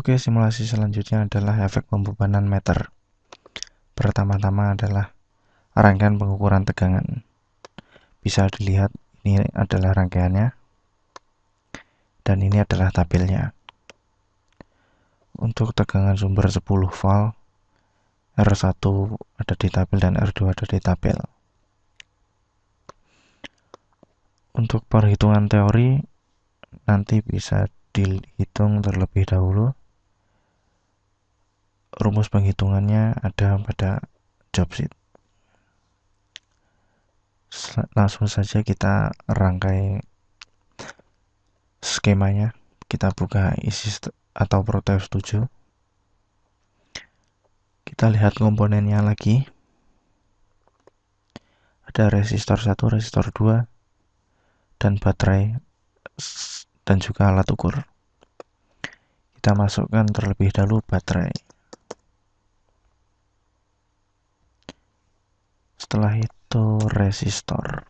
Oke, simulasi selanjutnya adalah efek pembebanan meter. Pertama-tama adalah rangkaian pengukuran tegangan. Bisa dilihat ini adalah rangkaiannya dan ini adalah tabelnya. Untuk tegangan sumber 10 volt, R1 ada di tabel dan R2 ada di tabel. Untuk perhitungan teori nanti bisa dihitung terlebih dahulu. Rumus penghitungannya ada pada job sheet. Langsung saja kita rangkai skemanya. Kita buka isi atau prototype 7. Kita lihat komponennya lagi. Ada resistor 1, resistor 2, dan baterai, dan juga alat ukur. Kita masukkan terlebih dahulu baterai. Setelah itu resistor.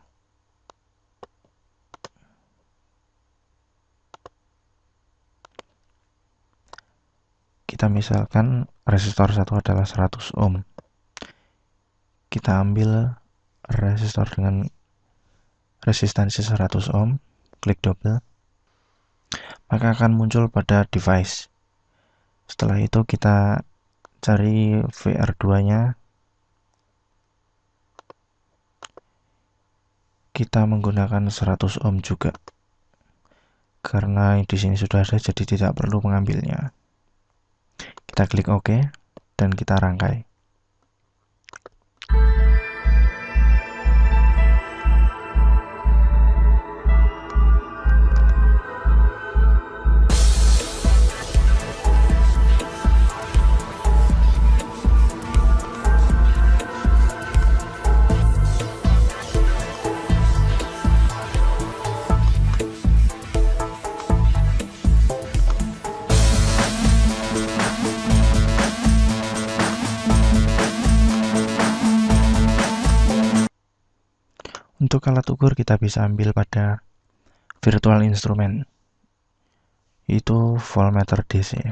Kita misalkan resistor 1 adalah 100 ohm. Kita ambil resistor dengan resistansi 100 ohm, klik double, maka akan muncul pada device. Setelah itu kita cari VR2-nya. Kita menggunakan 100 ohm juga. Karena di sini sudah ada, jadi tidak perlu mengambilnya. Kita klik OK dan kita rangkai. Untuk alat ukur kita bisa ambil pada virtual instrument, itu voltmeter DC.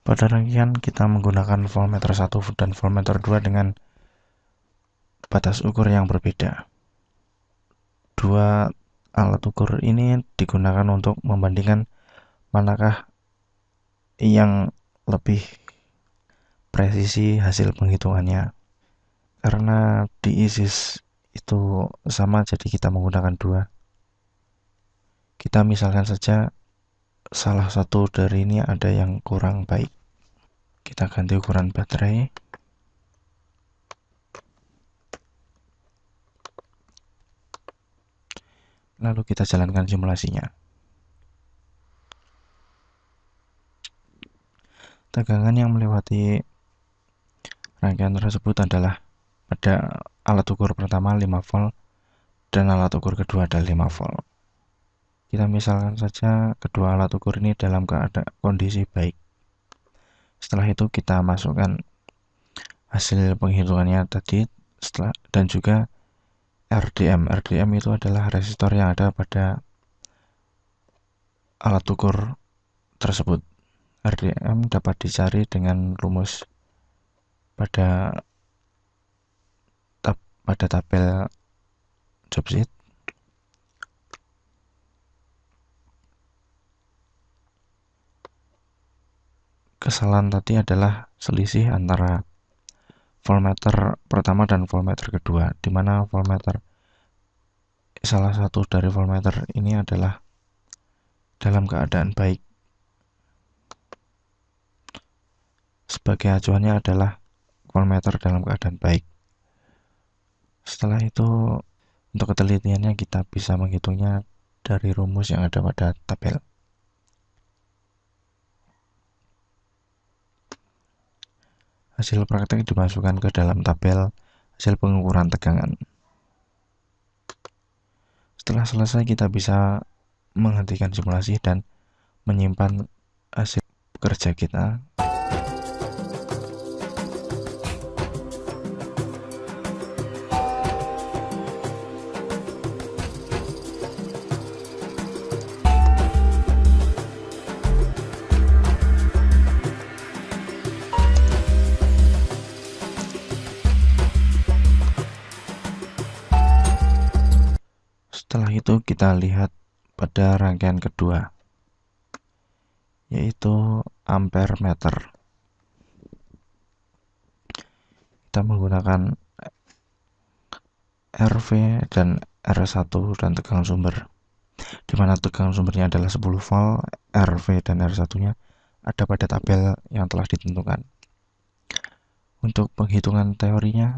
Pada rangkaian kita menggunakan voltmeter 1 dan voltmeter 2 dengan batas ukur yang berbeda. Dua alat ukur ini digunakan untuk membandingkan manakah yang lebih presisi hasil penghitungannya. Karena di ISIS itu sama, jadi kita menggunakan dua. Kita misalkan saja salah satu dari ini ada yang kurang baik. Kita ganti ukuran baterai. Lalu kita jalankan simulasinya. Tegangan yang melewati rangkaian tersebut adalah pada alat ukur pertama 5 volt dan alat ukur kedua ada 5 volt. Kita misalkan saja kedua alat ukur ini dalam keadaan kondisi baik. Setelah itu kita masukkan hasil penghitungannya tadi dan juga RDM. RDM itu adalah resistor yang ada pada alat ukur tersebut. RDM dapat dicari dengan rumus pada tabel job sheet. Kesalahan tadi adalah selisih antara voltmeter pertama dan voltmeter kedua, di mana salah satu dari voltmeter ini adalah dalam keadaan baik. Sebagai acuannya adalah voltmeter dalam keadaan baik. Setelah itu, untuk ketelitiannya kita bisa menghitungnya dari rumus yang ada pada tabel. Hasil praktek dimasukkan ke dalam tabel hasil pengukuran tegangan. Setelah selesai, kita bisa menghentikan simulasi dan menyimpan hasil kerja kita. Setelah itu kita lihat pada rangkaian kedua, yaitu ampere meter. Kita menggunakan RV dan R1 dan tegangan sumber, di mana tegangan sumbernya adalah 10 volt, RV dan R1-nya ada pada tabel yang telah ditentukan. Untuk penghitungan teorinya,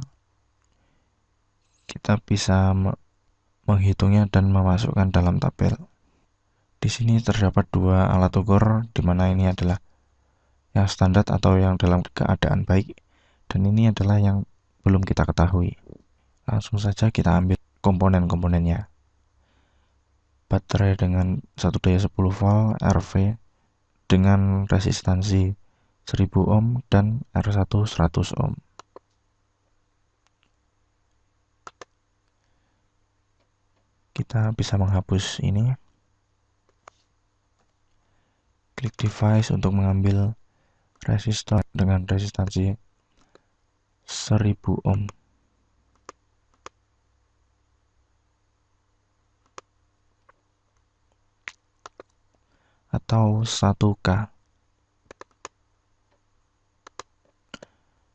kita bisa menghitungnya dan memasukkan dalam tabel. Di sini terdapat dua alat ukur, di mana ini adalah yang standar atau yang dalam keadaan baik, dan ini adalah yang belum kita ketahui. Langsung saja kita ambil komponen-komponennya. Baterai dengan satu daya 10 volt, RV dengan resistansi 1000 ohm, dan R1 100 ohm. Kita bisa menghapus ini. Klik device untuk mengambil resistor dengan resistansi 1000 ohm atau 1K.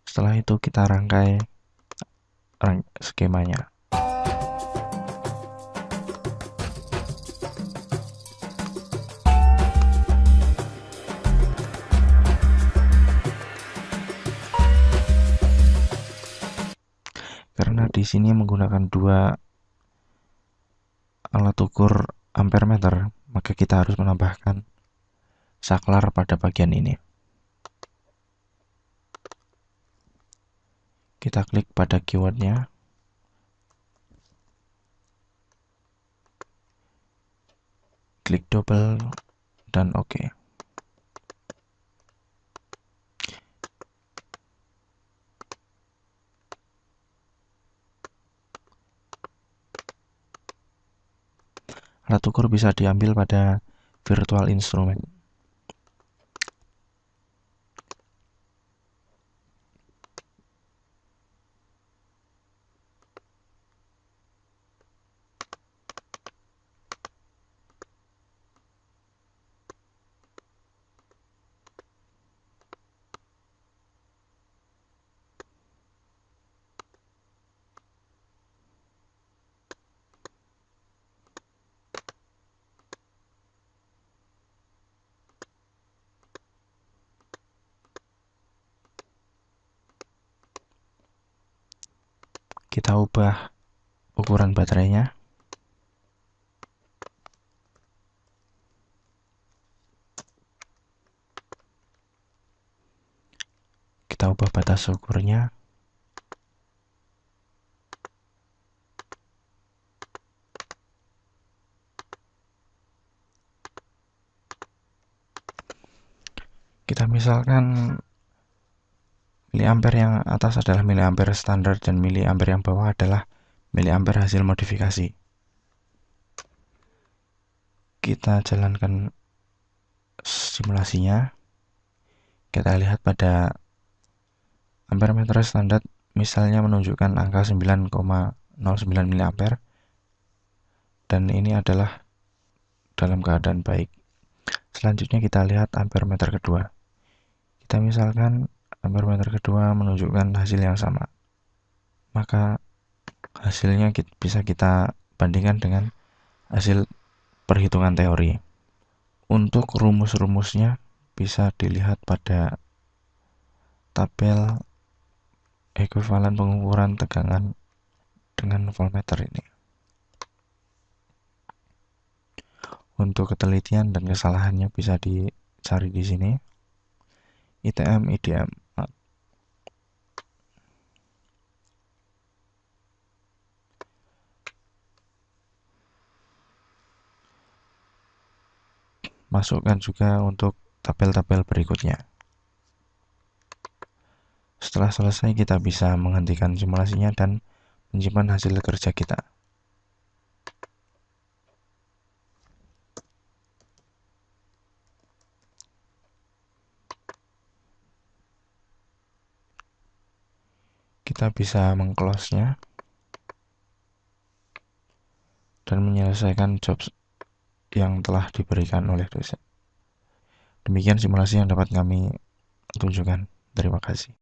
Setelah itu kita rangkai skemanya. Karena di sini menggunakan dua alat ukur ampere meter, maka kita harus menambahkan saklar pada bagian ini. Kita klik pada keywordnya, klik double, dan OK. Alat ukur bisa diambil pada virtual instrument. Kita ubah ukuran baterainya. Kita ubah batas ukurnya. Kita misalkan miliampere yang atas adalah miliampere standar dan miliampere yang bawah adalah miliampere hasil modifikasi. Kita jalankan simulasinya. Kita lihat pada ampere meter standar misalnya menunjukkan angka 9,09 miliampere, dan ini adalah dalam keadaan baik. Selanjutnya kita lihat ampere meter kedua. Kita misalkan ampere meter kedua menunjukkan hasil yang sama, maka hasilnya bisa kita bandingkan dengan hasil perhitungan teori. Untuk rumus-rumusnya bisa dilihat pada tabel ekuivalen pengukuran tegangan dengan voltmeter ini. Untuk ketelitian dan kesalahannya bisa dicari di sini. ITM, IDM. masukkan juga untuk tabel-tabel berikutnya. Setelah selesai, kita bisa menghentikan simulasinya dan menyimpan hasil kerja kita. Kita bisa meng-close-nya dan menyelesaikan job yang telah diberikan oleh dosen. Demikian simulasi yang dapat kami tunjukkan. Terima kasih.